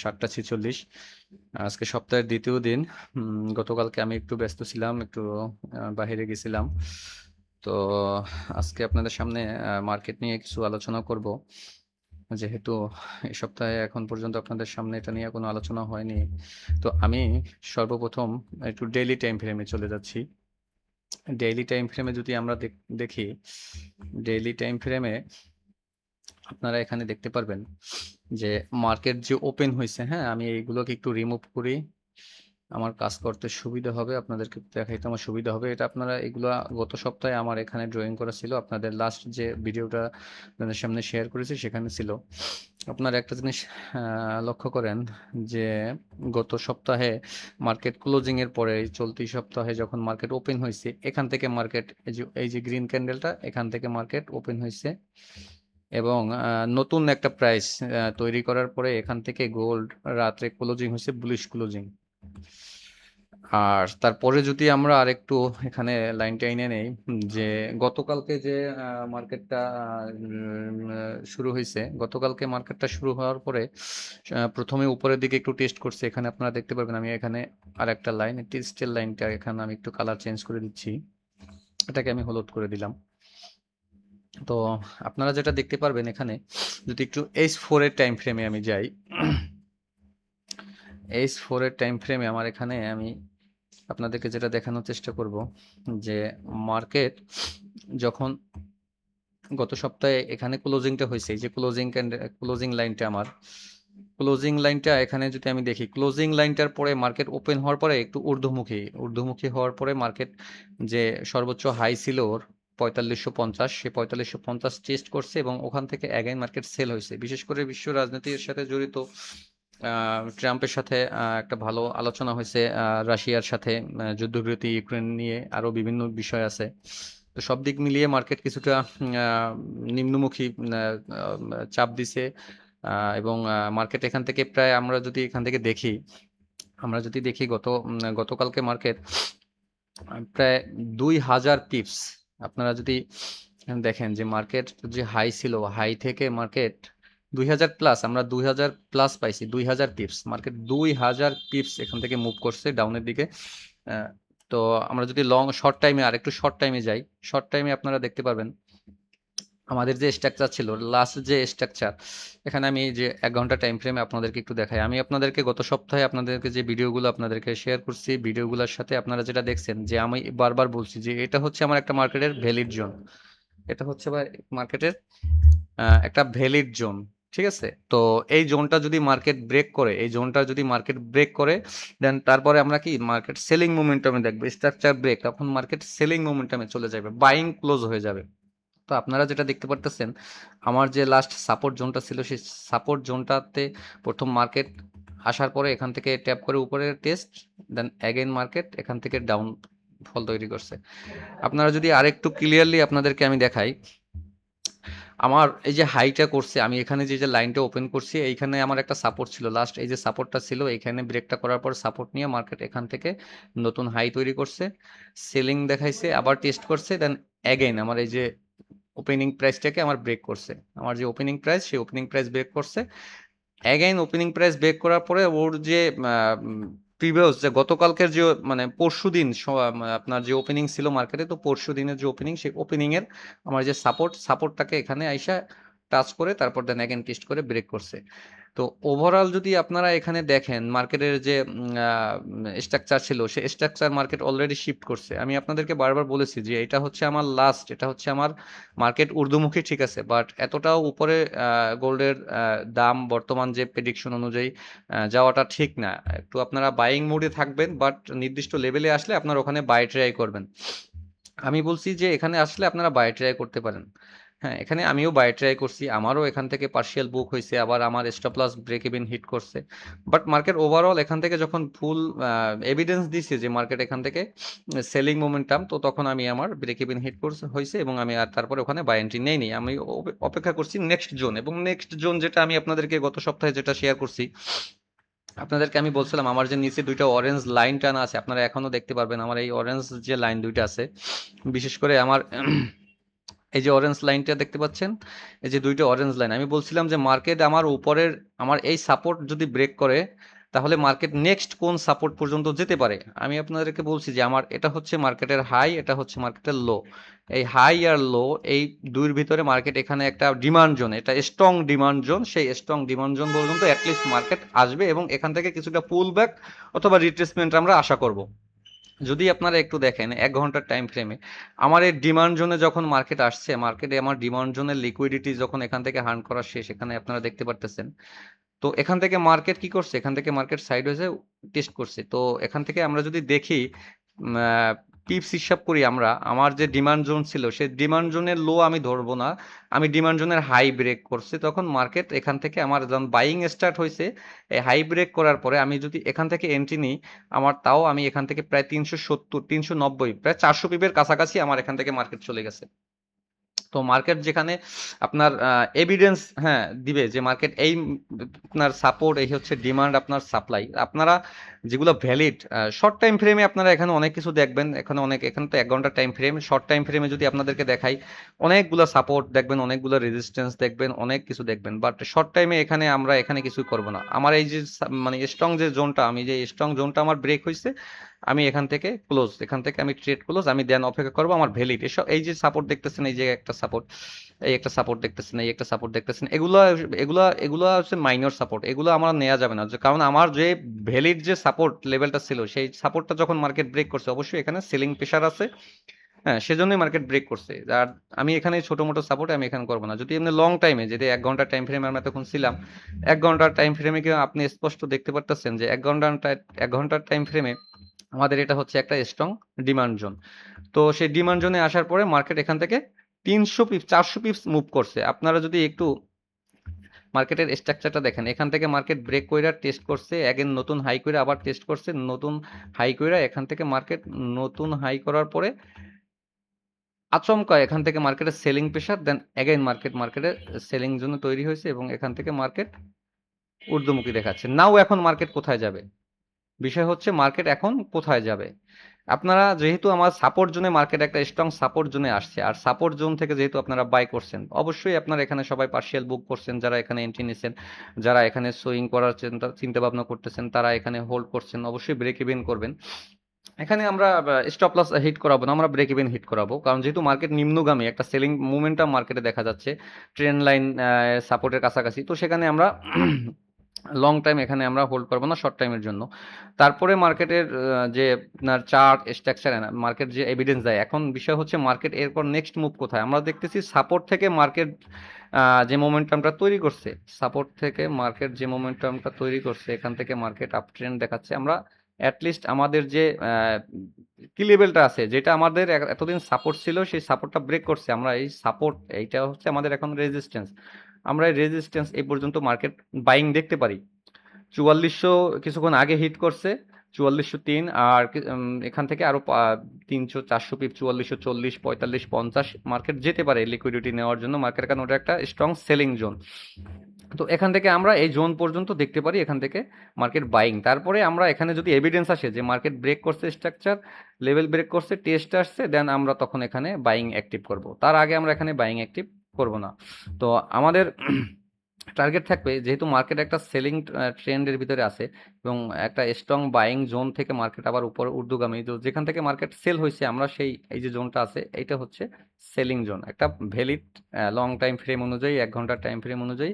7:46। আজকে সপ্তাহের দ্বিতীয় দিন। গতকালকে আমি একটু ব্যস্ত ছিলাম, একটু বাহিরে গেছিলাম। তো আজকে আপনাদের সামনে মার্কেট নিয়ে কিছু আলোচনা করব, যেহেতু এই সপ্তাহে এখন পর্যন্ত আপনাদের সামনে এটা নিয়ে কোনো আলোচনা হয়নি। তো আমি সর্বপ্রথম একটু ডেইলি টাইম ফ্রেমে চলে যাচ্ছি। ডেইলি টাইম ফ্রেমে যদি আমরা দেখি, ডেইলি টাইম ফ্রেমে আপনারা এখানে দেখতে পারবেন যে মার্কেট যে ওপেন হয়েছে, হ্যাঁ, আমি এইগুলোকে একটু রিমুভ করি, আমার কাজ করতে সুবিধা হবে, আপনাদেরকে দেখাইতে আমার সুবিধা হবে। এটা আপনারা এগুলো গত সপ্তাহে আমার এখানে ড্রয়িং করা ছিল, আপনাদের লাস্ট যে ভিডিওটা আপনাদের সামনে শেয়ার করেছি সেখানে ছিল। আপনারা একটা জিনিস লক্ষ্য করেন যে গত সপ্তাহে মার্কেট ক্লোজিং এর পরে চলতি সপ্তাহে যখন মার্কেট ওপেন হয়েছে, এখান থেকে মার্কেট এই যে গ্রিন ক্যান্ডেলটা, এখান থেকে মার্কেট ওপেন হয়েছে এবং নতুন একটা প্রাইস তৈরি করার পরে এখান থেকে গোল্ড রাত্রে ক্লোজিং হয়েছে বুলিশ ক্লোজিং। আর তারপরে যদি আমরা আরেকটু এখানে লাইনটা এনে নেই, যে গতকালকে যে মার্কেটটা শুরু হয়েছে, গতকালকে মার্কেটটা শুরু হওয়ার পরে প্রথমে উপরের দিকে একটু টেস্ট করছে, এখানে আপনারা দেখতে পারবেন। আমি এখানে আর একটা লাইন, টেস্টের লাইনটা এখানে আমি একটু কালার চেঞ্জ করে দিচ্ছি, এটাকে আমি হলুদ করে দিলাম। তো আপনারা যেটা দেখতে পারবেন এখানে, যদি একটু H4 এর টাইম ফ্রেমে আমি যাই, H4 এর টাইম ফ্রেমে আমার এখানে আমি আপনাদেরকে যেটা দেখানোর চেষ্টা করব, যে মার্কেট যখন গত সপ্তাহে এখানে ক্লোজিংটা হয়েছে, এই যে ক্লোজিং লাইনটা, আমার ক্লোজিং লাইনটা এখানে যদি আমি দেখি, ক্লোজিং লাইনটার পরে মার্কেট ওপেন হওয়ার পরে একটু ঊর্ধ্বমুখী হওয়ার পরে মার্কেট যে সর্বোচ্চ হাই ছিল ওর 4550, সে 4550 টেস্ট করছে এবং ওখান থেকে অ্যাগেইন মার্কেট সেল হয়েছে। বিশেষ করে বিশ্ব রাজনীতির সাথে জড়িত ট্রাম্পের সাথে একটা ভালো আলোচনা হয়েছে, রাশিয়ার সাথে যুদ্ধবিরতি, ইউক্রেন নিয়ে আরো বিভিন্ন বিষয় আছে। তো সব দিক মিলিয়ে মার্কেট কিছুটা নিম্নমুখী চাপ দিছে, এবং মার্কেট এখান থেকে প্রায় আমরা যদি এখান থেকে দেখি, গতকালকে মার্কেট প্রায় 2000 পিপস, আপনারা যদি দেখেন যে মার্কেট যে হাই ছিল, হাই থেকে মার্কেট 2000 প্লাস, আমরা 2000 প্লাস পাইছি, 2000 পিপস, মার্কেট 2000 পিপস এখান থেকে মুভ করছে ডাউনের দিকে। তো আমরা যদি শর্ট টাইমে আর একটু শর্ট টাইমে যাই, শর্ট টাইমে আপনারা দেখতে পারবেন আমাদের যে স্ট্রাকচার ছিল, লাস্ট যে স্ট্রাকচার, এখানে আমি যে 1 ঘন্টা টাইম ফ্রেমে আপনাদেরকে একটু দেখাই। আমি আপনাদেরকে গত সপ্তাহে আপনাদেরকে যে ভিডিওগুলো আপনাদেরকে শেয়ার করছি, ভিডিওগুলোর সাথে আপনারা যেটা দেখছেন, যে আমি বারবার বলছি যে এটা হচ্ছে আমার একটা মার্কেটের ভ্যালিড জোন, এটা হচ্ছে মার্কেটের একটা ভ্যালিড জোন, ঠিক আছে? তো এই জোনটা যদি মার্কেট ব্রেক করে, দেন তারপরে আমরা কি মার্কেট সেলিং মোমেন্টামে দেখবো, স্ট্রাকচার ব্রেক, তখন মার্কেট সেলিং মোমেন্টামে চলে যাবে, বাইং ক্লোজ হয়ে যাবে। তো আপনারা যেটা দেখতে পারতেছেন, আমার যে লাস্ট সাপোর্ট জোনটা ছিল, সেই সাপোর্ট জোনটাতে প্রথম মার্কেট আসার পরে এখান থেকে ট্যাপ করে উপরে টেস্ট, দেন অ্যাগেন মার্কেট এখান থেকে ডাউন ফল তৈরি করছে। আপনারা যদি আরেকটু ক্লিয়ারলি আপনাদেরকে আমি দেখাই, আমার এই যে হাইটা করছে, আমি এখানে যে লাইনটা ওপেন করছি, এইখানে আমার একটা সাপোর্ট ছিল, লাস্ট এই যে সাপোর্টটা ছিল, এখানে ব্রেকটা করার পর সাপোর্ট নিয়ে মার্কেট এখান থেকে নতুন হাই তৈরি করছে, সেলিং দেখাইছে, আবার টেস্ট করছে, দেন অ্যাগেন আমার এই যে ওপেনিং প্রাইসটাকে আমার ব্রেক করছে, আমার যে ওপেনিং প্রাইস, সেই ওপেনিং প্রাইস ব্রেক করছে। অ্যাগেইন ওপেনিং প্রাইস ব্রেক করার পরে ওর যে প্রিভিয়াস যে গতকালকের যে মানে পরশুদিন আপনার যে ওপেনিং ছিল মার্কেটে, তো পরশু দিনের যে ওপেনিং, সেই ওপেনিং এর আমার যে সাপোর্টটাকে এখানে আইসা টাচ করে তারপর দেন অ্যাগেন টেস্ট করে ব্রেক করছে। তো ওভারঅল যদি আপনারা এখানে দেখেন মার্কেটের যে স্ট্রাকচার ছিল, সেই স্ট্রাকচার মার্কেট অলরেডি শিফট করছে। আমি আপনাদেরকে বারবার বলেছি যে এটা হচ্ছে আমার লাস্ট, এটা হচ্ছে আমার মার্কেট ঊর্ধ্বমুখী, ঠিক আছে, বাট এতটাও উপরে গোল্ডের দাম বর্তমান যে প্রেডিকশন অনুযায়ী যাওয়াটা ঠিক না। একটু আপনারা বাইং মোডে থাকবেন, বাট নির্দিষ্ট লেভেলে আসলে আপনারা ওখানে বাই ট্রাই করবেন। আমি বলছি যে এখানে আসলে আপনারা বাই ট্রাই করতে পারেন। হ্যাঁ, এখানে আমিও বাই ট্রাই করছি, আমারও এখান থেকে পার্শিয়াল বুক হয়েছে, আবার আমার stop loss break even hit করছে। বাট মার্কেট ওভারঅল এখান থেকে যখন ফুল এভিডেন্স দিছে যে মার্কেট এখান থেকে সেলিং মোমেন্টাম, তো তখন আমি আমার ব্রেক ইভেন হিট হয়েছে এবং আমি আর তারপরে ওখানে বাই এন্ট্রি নেইনি। আমি অপেক্ষা করছি নেক্সট জোন, এবং নেক্সট জোন যেটা আমি আপনাদেরকে গত সপ্তাহে যেটা শেয়ার করছি, আপনাদেরকে আমি বলছিলাম আমার যে নিচে দুইটা অরেঞ্জ লাইন টানা আছে, আপনারা এখনো দেখতে পারবেন আমার এই অরেঞ্জ যে লাইন দুইটা আছে, বিশেষ করে আমার এই যে অরেঞ্জ লাইনটা দেখতে পাচ্ছেন, এই যে দুইটা অরেঞ্জ লাইন, আমি বলছিলাম যে মার্কেট আমার উপরের, আমার এই সাপোর্ট যদি ব্রেক করে তাহলে মার্কেট নেক্সট কোন সাপোর্ট পর্যন্ত যেতে পারে। আমি আপনাদেরকে বলছি যে আমার এটা হচ্ছে মার্কেটের হাই, এটা হচ্ছে মার্কেটের লো। এই হাই আর লো, এই দুইয়ের ভিতরে মার্কেট এখানে একটা ডিমান্ড জোন, এটা স্ট্রং ডিমান্ড জোন, সেই স্ট্রং ডিমান্ড জোন পর্যন্ত অ্যাটলিস্ট মার্কেট আসবে এবং এখান থেকে কিছুটা পুল ব্যাক অথবা রিট্রেসমেন্ট আমরা আশা করব। যদি আপনারা একটু দেখেন 1 ঘন্টার টাইম ফ্রেমে আমার এই ডিমান্ড জোনে যখন মার্কেট আসছে, মার্কেটে আমার ডিমান্ড জোনের লিকুইডিটি যখন এখান থেকে হার্ন করা শেষ, এখানে আপনারা দেখতে পারতেছেন। তো এখান থেকে মার্কেট কি করছে, এখান থেকে মার্কেট সাইডওয়েজে টেস্ট করছে। তো এখান থেকে আমরা যদি দেখি পিপস হিসাব করি আমরা, আমার যে ডিমান্ড জোন ছিল সেই ডিমান্ড জোনের লো আমি ধরবো না, আমি ডিমান্ড জোনের হাই ব্রেক করছি, তখন মার্কেট এখান থেকে আমার যখন বাইং স্টার্ট হয়েছে, এই হাই ব্রেক করার পরে আমি যদি এখান থেকে এন্ট্রি নিই, আমার তাও আমি এখান থেকে প্রায় 370 390 প্রায় 400 পিপের কাছাকাছি আমার এখান থেকে মার্কেট চলে গেছে। তো মার্কেট যেখানে আপনার এভিডেন্স হ্যাঁ দিবে যে মার্কেট এই আপনার সাপোর্ট, এই হচ্ছে ডিমান্ড, আপনার সাপ্লাই, আপনারা যেগুলো ভ্যালিড শর্ট টাইম ফ্রেমে আপনারা এখানে অনেক কিছু দেখবেন, এখানে অনেক, এখানে তো 1 ঘন্টার টাইম ফ্রেম, শর্ট টাইম ফ্রেমে যদি আপনাদেরকে দেখাই অনেকগুলো সাপোর্ট দেখবেন, অনেকগুলো রেজিস্ট্যান্স দেখবেন, অনেক কিছু দেখবেন, বাট শর্ট টাইমে এখানে আমরা এখানে কিছুই করব না। আমার এই যে মানে স্ট্রং যে জোনটা, আমি যে স্ট্রং জোনটা আমার ব্রেক হয়েছে, আমি এখান থেকে ক্লোজ, এখান থেকে আমি ট্রেড ক্লোজ, আমি দেন অপেক্ষা করবো আমার ভ্যালিড এসব, এই যে সাপোর্ট দেখতেছেন, এই যে একটা সাপোর্ট, এই একটা সাপোর্ট দেখতেছেন, এই একটা সাপোর্ট দেখতেছেন, এগুলো এগুলো এগুলো হচ্ছে মাইনর সাপোর্ট, এগুলো আমার নেওয়া যাবে না, কারণ আমার যে ভ্যালিড যে সাপোর্ট লেভেলটা ছিল সেই সাপোর্টটা যখন মার্কেট ব্রেক করছে, অবশ্যই এখানে সেলিং প্রেশার আছে, হ্যাঁ সেজন্যই মার্কেট ব্রেক করছে। আর আমি এখানে ছোট মোটো সাপোর্ট আমি এখানে করবো না। যদি এমনি লং টাইমে, যদি 1 ঘন্টার টাইম ফ্রেমে আমরা তখন ছিলাম, 1 ঘন্টার টাইম ফ্রেমে কি আপনি স্পষ্ট দেখতে পারতেছেন যে 1 ঘন্টার টাইম ফ্রেমে আমাদের এটা হচ্ছে একটা স্ট্রং ডিমান্ড জোন। তো সেই ডিমান্ড জোনে আসার পরে মার্কেট এখান থেকে 300 পিপস 400 পিপস মুভ করছে। আপনারা যদি একটু মার্কেটের স্ট্রাকচারটা দেখেন, এখান থেকে মার্কেট ব্রেক কইরা টেস্ট করছে, এগেন নতুন হাই কইরা আবার টেস্ট করছে, নতুন হাই কইরা এখান থেকে মার্কেট নতুন হাই করার পরে আচমকা এখান থেকে মার্কেটের সেলিং প্রেশার, দেন এগেইন মার্কেটের সেলিং জন্য তৈরি হয়েছে এবং এখান থেকে মার্কেট ঊর্ধ্বমুখী দেখাচ্ছে। নাও এখন মার্কেট কোথায় যাবে, বিষয় হচ্ছে মার্কেট এখন কোথায় যাবে। আপনারা যেহেতু আমার সাপোর্ট জোনে, মার্কেট একটা স্ট্রং সাপোর্ট জোনে আসছে, আর সাপোর্ট জোন থেকে যেহেতু আপনারা বাই করছেন, অবশ্যই আপনারা এখানে সবাই পার্শিয়াল বুক করছেন, যারা এখানে এন্ট্রি নিচ্ছেন, যারা এখানে সুইং করার চিন্তা ভাবনা করতেছেন, তারা এখানে হোল্ড করছেন, অবশ্যই ব্রেক ইভেন করবেন। এখানে আমরা স্টপ লস হিট করাবো না, আমরা ব্রেক ইভেন হিট করাবো, কারণ যেহেতু মার্কেট নিম্নগামী, একটা সেলিং মুভমেন্টাম মার্কেটে দেখা যাচ্ছে, ট্রেন্ড লাইন সাপোর্টের কাছাকাছি, তো সেখানে আমরা লং টাইম এখানে আমরা হোল্ড করবো না শর্ট টাইমের জন্য। তারপরে মার্কেটের যে আপনার চার্ট স্ট্রাকচার, মার্কেট যে এভিডেন্স দেয়, এখন বিষয় হচ্ছে মার্কেট এরপর নেক্সট মুভ কোথায়। আমরা দেখতেছি সাপোর্ট থেকে মার্কেট যে মোমেন্টামটা তৈরি করছে, সাপোর্ট থেকে মার্কেট যে মোমেন্টামটা তৈরি করছে, এখান থেকে মার্কেট আপ ট্রেন্ড দেখাচ্ছে। আমরা অ্যাটলিস্ট আমাদের যে কি লেভেলটা আছে, যেটা আমাদের এতদিন সাপোর্ট ছিল, সেই সাপোর্টটা ব্রেক করছে, আমরা এই সাপোর্ট, এইটা হচ্ছে আমাদের এখন রেজিস্ট্যান্স, আমরা এই রেজিস্ট্যান্স এই পর্যন্ত মার্কেট বাইং দেখতে পারি। 4400 কিছুক্ষণ আগে হিট করছে, 4403, আর এখান থেকে আরো 300 400 পিপ, 4440 45 50 মার্কেট যেতে পারে লিকুইডিটি নেওয়ার জন্য মার্কেট, কারণ ওটা একটা স্ট্রং সেলিং জোন। তো এখান থেকে আমরা এই জোন পর্যন্ত দেখতে পারি, এখান থেকে মার্কেট বাইং। তারপরে আমরা এখানে যদি এভিডেন্স আসে যে মার্কেট ব্রেক করছে, স্ট্রাকচার লেভেল ব্রেক করছে, টেস্ট আসছে, দেন আমরা তখন এখানে বাইং অ্যাক্টিভ করব, তার আগে আমরা এখানে বাইং অ্যাক্টিভ করব না। তো আমাদের টার্গেট থাকবে, যেহেতু মার্কেট একটা সেলিং ট্রেন্ডের ভিতরে আছে এবং একটা স্ট্রং বাইং জোন থেকে মার্কেট আবার উপর ঊর্ধ্বগামী, তো যেখান থেকে মার্কেট সেল হয়েছে, আমরা সেই এই যে জোনটা আছে এটা হচ্ছে সেলিং জোন, একটা ভ্যালিড লং টাইম ফ্রেম অনুযায়ী, 1 ঘন্টার টাইম ফ্রেম অনুযায়ী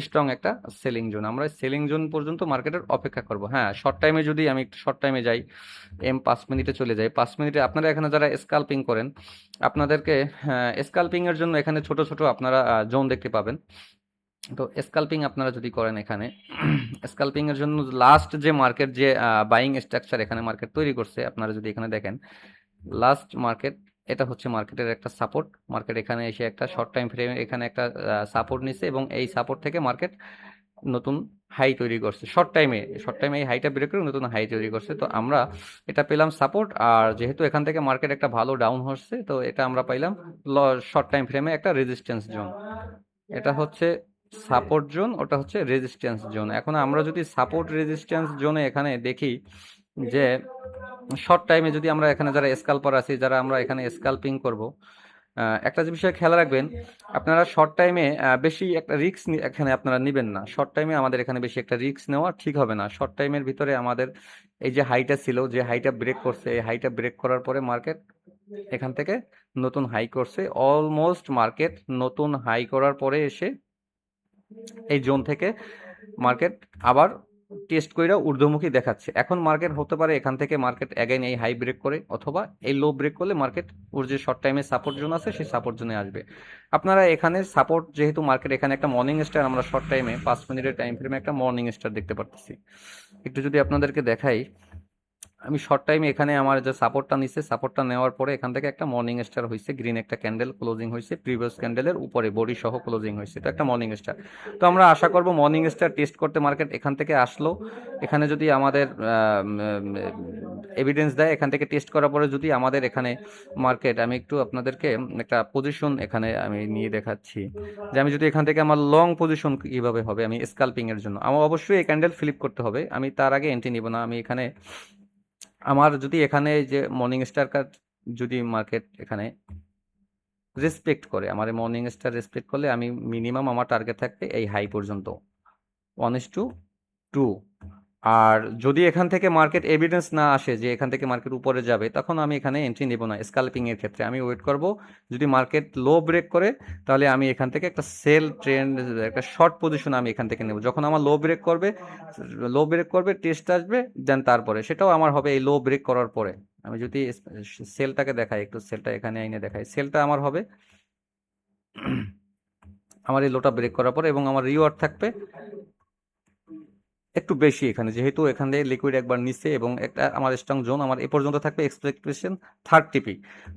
স্ট্রং একটা সেলিং জোন। আমরা সেলিং জোন পর্যন্ত মার্কেটের অপেক্ষা করব। হ্যাঁ, শর্ট টাইমে যদি আমি একটু শর্ট টাইমে যাই, 5 মিনিটে চলে যাই, 5 মিনিটে আপনারা এখানে যারা স্কাল্পিং করেন, আপনাদেরকে স্কাল্পিং এর জন্য এখানে ছোট ছোট আপনারা জোন দেখতে পাবেন। তো স্কাল্পিং আপনারা যদি করেন, এখানে স্কাল্পিং এর জন্য লাস্ট যে মার্কেট যে বাইং স্ট্রাকচার এখানে মার্কেট তৈরি করছে, আপনারা যদি এখানে দেখেন লাস্ট মার্কেট, এটা হচ্ছে মার্কেটের একটা সাপোর্ট, মার্কেট এখানে এসে একটা শর্ট টাইম ফ্রেমে এখানে একটা সাপোর্ট নিচ্ছে এবং এই সাপোর্ট থেকে মার্কেট নতুন হাই তৈরি করছে, শর্ট টাইমে এই হাইটা ব্রেক করে নতুন হাই তৈরি করছে। তো আমরা এটা পেলাম সাপোর্ট, আর যেহেতু এখান থেকে মার্কেট একটা ভালো ডাউন হচ্ছে, তো এটা আমরা পাইলাম শর্ট টাইম ফ্রেমে একটা রেজিস্ট্যান্স জোন। এটা হচ্ছে সাপোর্ট জোন, ওটা হচ্ছে রেজিস্ট্যান্স জোন। এখন আমরা যদি সাপোর্ট রেজিস্ট্যান্স জোনে এখানে দেখি যে শর্ট টাইমে যদি আমরা এখানে যারা স্কাল্পার আছি, যারা আমরা এখানে স্কাল্পিং করব, একটা যে বিষয় খেয়াল রাখবেন, আপনারা শর্ট টাইমে বেশি একটা রিস্ক এখানে আপনারা নেবেন না। শর্ট টাইমে আমাদের এখানে বেশি একটা রিস্ক নেওয়া ঠিক হবে না। শর্ট টাইমের ভিতরে আমাদের এই যে হাইটা ছিল, যে হাইটা ব্রেক করছে, এই হাইটা ব্রেক করার পরে মার্কেট এখান থেকে নতুন হাই করছে। অলমোস্ট মার্কেট নতুন হাই করার পরে এসে এই জোন থেকে মার্কেট আবার টেস্ট কইরা ঊর্ধ্বমুখী দেখাচ্ছে। এখন মার্কেট হতে পারে এখান থেকে মার্কেট অ্যাগেন এই হাই ব্রেক করে, অথবা এই লো ব্রেক করলে মার্কেট ওর যে শর্ট টাইমে সাপোর্ট জোন আছে সেই সাপোর্ট জোনে আসবে। আপনারা এখানে সাপোর্ট, যেহেতু মার্কেট এখানে একটা মর্নিং স্টার, আমরা শর্ট টাইমে 5 মিনিটের টাইম ফ্রেমে একটা মর্নিং স্টার দেখতে পারতেছি। একটু যদি আপনাদেরকে দেখাই, আমি শর্ট টাইমে এখানে আমার যে সাপোর্টটা নিচ্ছে, সাপোর্টটা নেওয়ার পরে এখান থেকে একটা মর্নিং স্টার হয়েছে, গ্রিন একটা ক্যান্ডেল ক্লোজিং হয়েছে, প্রিভিয়াস ক্যান্ডেলের উপরে বডি সহ ক্লোজিং হয়েছে, তো একটা মর্নিং স্টার। তো আমরা আশা করব মর্নিং স্টার টেস্ট করতে মার্কেট এখান থেকে আসলো। এখানে যদি আমাদের এভিডেন্স দেয়, এখান থেকে টেস্ট করার পরে যদি আমাদের এখানে মার্কেট, আমি একটু আপনাদেরকে একটা পজিশন এখানে আমি নিয়ে দেখাচ্ছি, যে আমি যদি এখান থেকে আমার লং পজিশন কিভাবে হবে, আমি স্কাল্পিং এর জন্য আমার অবশ্যই এই ক্যান্ডেল ফ্লিপ করতে হবে। আমি তার আগে এন্ট্রি নিব না। আমি এখানে আমার যদি এখানে যে মর্নিং স্টার কাট যদি মার্কেট এখানে রেসপেক্ট করে, আমার মর্নিং স্টার রেসপেক্ট করলে আমি মিনিমাম আমার টার্গেট থাকবে এই হাই পর্যন্ত 1:2। আর যদি এখান থেকে মার্কেট এভিডেন্স না আসে যে এখান থেকে মার্কেট উপরে যাবে, তখন আমি এখানে এন্ট্রি নেব না। স্কাল্পিং এর ক্ষেত্রে আমি ওয়েট করব, যদি মার্কেট লো ব্রেক করে তাহলে আমি এখান থেকে একটা সেল ট্রেন্ড, একটা শর্ট পজিশন আমি এখান থেকে নেব। যখন আমার লো ব্রেক করবে টেস্ট আসবে, দেন তারপরে সেটাও আমার হবে এই লো ব্রেক করার পরে। আমি যদি সেলটাকে দেখাই, একটু সেলটা এখানে এনে দেখাই, সেলটা আমার হবে আমার এই লোটা ব্রেক করার পরে, এবং আমার রিওয়ার্ড থাকবে একটু বেশি এখানে, যেহেতু এখান থেকে লিকুইড একবার নিচ্ছে এবং একটা আমার স্ট্রং জোন আমার এ পর্যন্ত থাকবে এক্সপেকটেশন থার্ড টিপি।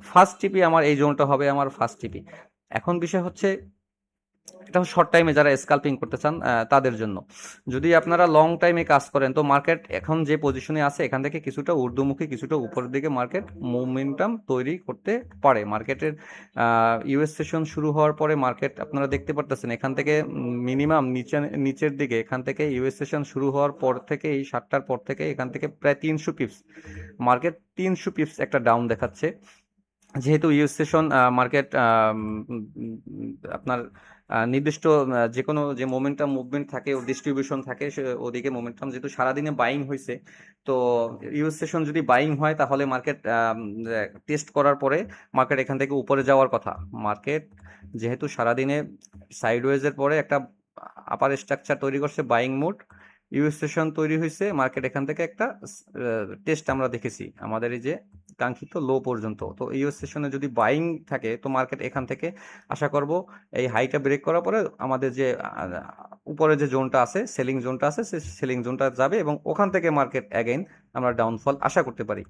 ফার্স্ট টিপি আমার এই জোনটা হবে আমার ফার্স্ট টিপি। এখন বিষয় হচ্ছে, এটা শর্ট টাইমে যারা স্কাল্পিং করতে চান তাদের জন্য। যদি আপনারা লং টাইমে কাজ করেন, তো মার্কেট এখন যে পজিশনে আছে এখান থেকে কিছুটা ঊর্ধ্বমুখী, কিছুটা উপরের দিকে মার্কেট মোমেন্টাম তৈরি করতে পারে। মার্কেটের ইউএস সেশন শুরু হওয়ার পরে মার্কেট আপনারা দেখতে পারতেছেন এখান থেকে মিনিমাম নিচের দিকে, এখান থেকে ইউএস সেশন শুরু হওয়ার পর থেকে এই 7টার পর থেকে এখান থেকে প্রায় 300 পিপস, মার্কেট 300 পিপস একটা ডাউন দেখাচ্ছে। যেহেতু ইউএস সেশন মার্কেট আপনার নির্দিষ্ট যে কোনো যে মোমেন্টাম মুভমেন্ট থাকে ও ডিস্ট্রিবিউশন থাকে, ওদিকে মোমেন্টাম যেহেতু সারাদিনে বাইং হয়েছে, তো ইউএস সেশন যদি বাইং হয় তাহলে মার্কেট টেস্ট করার পরে মার্কেট এখান থেকে উপরে যাওয়ার কথা। মার্কেট যেহেতু সারাদিনে সাইডওয়েজের পরে একটা আপার স্ট্রাকচার তৈরি করছে, বাইং মোড, ইউএস সেশন তৈরি হয়েছে, মার্কেট এখান থেকে একটা টেস্ট আমরা দেখেছি আমাদের এই যে কাঙ্ক্ষিত লো পর্যন্ত। তো ইউএস সেশনে যদি বাইং থাকে, তো মার্কেট এখান থেকে আশা করব এই হাইটা ব্রেক করার পরে আমাদের যে উপরে যে জোনটা আছে, সেলিং জোনটা আছে, সে সেলিং জোনটা যাবে এবং ওখান থেকে মার্কেট অ্যাগেইন আমরা ডাউনফল আশা করতে পারি।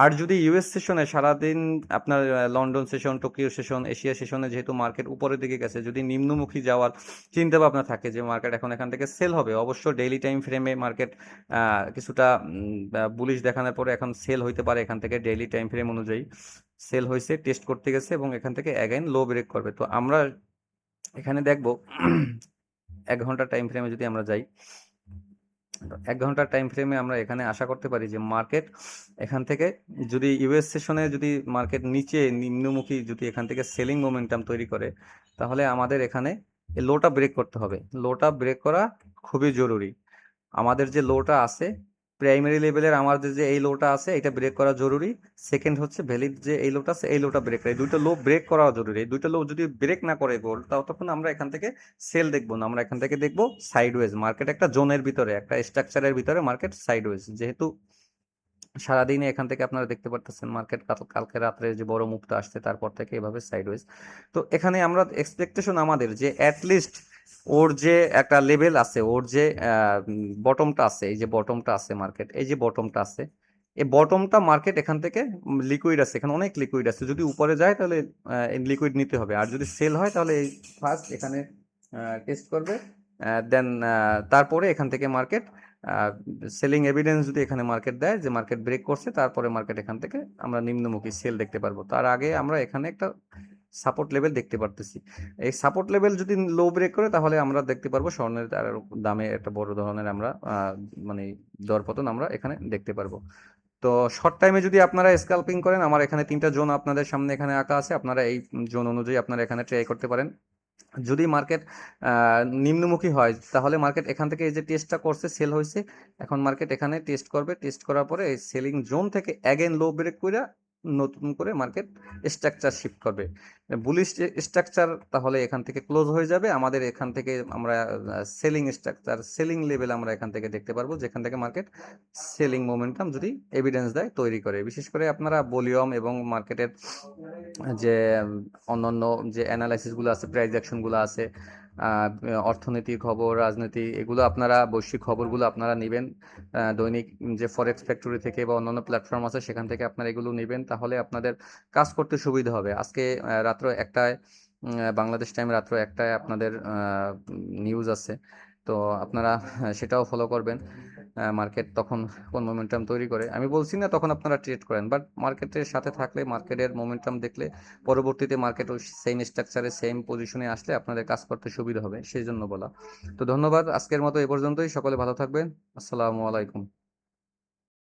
আর যদি ইউএস সেশনে সারাদিন আপনার London session, Tokyo session, Asia সেশনে যেহেতু মার্কেট উপরের দিকে গেছে, যদি নিম্নমুখী যাওয়ার চিন্তা ভাবনা থাকে যে মার্কেট এখন এখান থেকে সেল হবে, অবশ্য ডেইলি টাইম ফ্রেমে মার্কেট কিছুটা বুলিশ দেখানোর পরে এখন সেল হইতে পারে। এখান থেকে ডেইলি টাইম ফ্রেম অনুযায়ী সেল হয়েছে, টেস্ট করতে গেছে এবং এখান থেকে অ্যাগেইন লো ব্রেক করবে। তো আমরা এখানে দেখব 1 ঘন্টা টাইম ফ্রেমে যদি আমরা যাই, 1 ঘন্টার টাইম ফ্রেমে আমরা এখানে আশা করতে পারি যে মার্কেট এখান থেকে যদি ইউএস সেশনে যদি মার্কেট নিচে নিম্নমুখী যদি এখান থেকে সেলিং মোমেন্টাম তৈরি করে, তাহলে আমাদের এখানে লোটা ব্রেক করতে হবে। লোটা ব্রেক করা খুবই জরুরি। আমাদের যে লোটা আছে প্রাইমারি লেভেলের, আমাদের যে এই লোটা আছে এটা ব্রেক করা জরুরি। সেকেন্ড হচ্ছে ভ্যালিড যে এই লোটা আছে, এই লোটা ব্রেক করা, এই দুইটা লো ব্রেক করা জরুরি। এই দুইটা লো যদি ব্রেক না করে গোল্ড, তাও তখন আমরা এখান থেকে সেল দেখবো না, আমরা এখান থেকে দেখবো সাইডওয়েজ। মার্কেট একটা জোনের ভিতরে, একটা স্ট্রাকচারের ভিতরে মার্কেট সাইডওয়েজ। যেহেতু সারাদিনে এখান থেকে আপনারা দেখতে পারতেছেন মার্কেট কালকে রাত্রে যে বড় মুভটা আসছে তারপর থেকে এভাবে সাইডওয়েজ। তো এখানে আমরা এক্সপেকটেশন আমাদের যে অ্যাটলিস্ট ওর যে একটা লেভেল আছে, ওর যে বটমটা আছে, এই যে বটমটা আছে মার্কেট, এই যে বটমটা আছে, এই বটমটা মার্কেট এখান থেকে লিকুইড আছে, এখানে অনেক লিকুইড আছে। যদি উপরে যায় তাহলে লিকুইড নিতে হবে, আর যদি সেল হয় তাহলে এই ফার্স্ট এখানে টেস্ট করবে, দেন তারপরে এখান থেকে মার্কেট সেলিং এভিডেন্স যদি এখানে মার্কেট দেয় যে মার্কেট ব্রেক করছে, তারপরে মার্কেট এখান থেকে আমরা নিম্নমুখী সেল দেখতে পারবো। তার আগে আমরা এখানে একটা সাপোর্ট লেভেল দেখতে পারতেছি। এই সাপোর্ট লেভেল যদি লো ব্রেক করে তাহলে আমরা দেখতে পারবো স্বর্ণের দামে একটা বড় ধরনের আমরা মানে দরপতন আমরা এখানে দেখতে পারবো। তো শর্ট টাইমে যদি আপনারা স্ক্যাল্পিং করেন, আমার এখানে 3টা জোন আপনাদের সামনে এখানে আঁকা আছে, আপনারা এই জোন অনুযায়ী আপনারা এখানে ট্রাই করতে পারেন। যদি মার্কেট নিম্নমুখী হয় তাহলে মার্কেট এখান থেকে এই যে টেস্টটা করছে, সেল হয়েছে, এখন মার্কেট এখানে টেস্ট করবে, টেস্ট করার পরে এই সেলিং জোন থেকে অ্যাগেন লো ব্রেক করে নতুন করে মার্কেট স্ট্রাকচার শিফট করবে, বুলিশ স্ট্রাকচার, তাহলে এখান থেকে ক্লোজ হয়ে যাবে। আমাদের এখান থেকে আমরা সেলিং স্ট্রাকচার, সেলিং লেভেল আমরা এখান থেকে দেখতে পারবো, যেখান থেকে মার্কেট সেলিং মোমেন্টাম যদি এভিডেন্স দেয় তৈরি করে। বিশেষ করে আপনারা ভলিউম এবং মার্কেটের যে অন্যান্য যে অ্যানালাইসিসগুলো আছে, প্রাইস অ্যাকশনগুলো আছে, অর্থনৈতিক খবর, রাজনীতি, এগুলো আপনারা বৈশ্বিক খবরগুলো আপনারা নেবেন দৈনিক যে ফরেক্স ফ্যাক্টরি থেকে বা অন্যান্য প্ল্যাটফর্ম আছে সেখান থেকে আপনারা এগুলো নেবেন, তাহলে আপনাদের কাজ করতে সুবিধা হবে। আজকে রাত্র 1টায় বাংলাদেশ টাইম রাত্র 1টায় আপনাদের নিউজ আছে, তো আপনারা সেটাও ফলো করবেন। মার্কেট তখন কোন মোমেন্টাম তৈরি করে আমি বলছি না তখন আপনারা ট্রেড করেন, বাট মার্কেটের সাথে থাকলে, মার্কেটের মোমেন্টাম দেখলে পরবর্তীতে মার্কেট ওই সেম স্ট্রাকচারে সেম পজিশনে আসলে আপনাদের কাজ করতে সুবিধা হবে, সেই জন্য বলা। তো ধন্যবাদ, আজকের মতো এ পর্যন্তই। সকলে ভালো থাকবেন। আসসালামু আলাইকুম।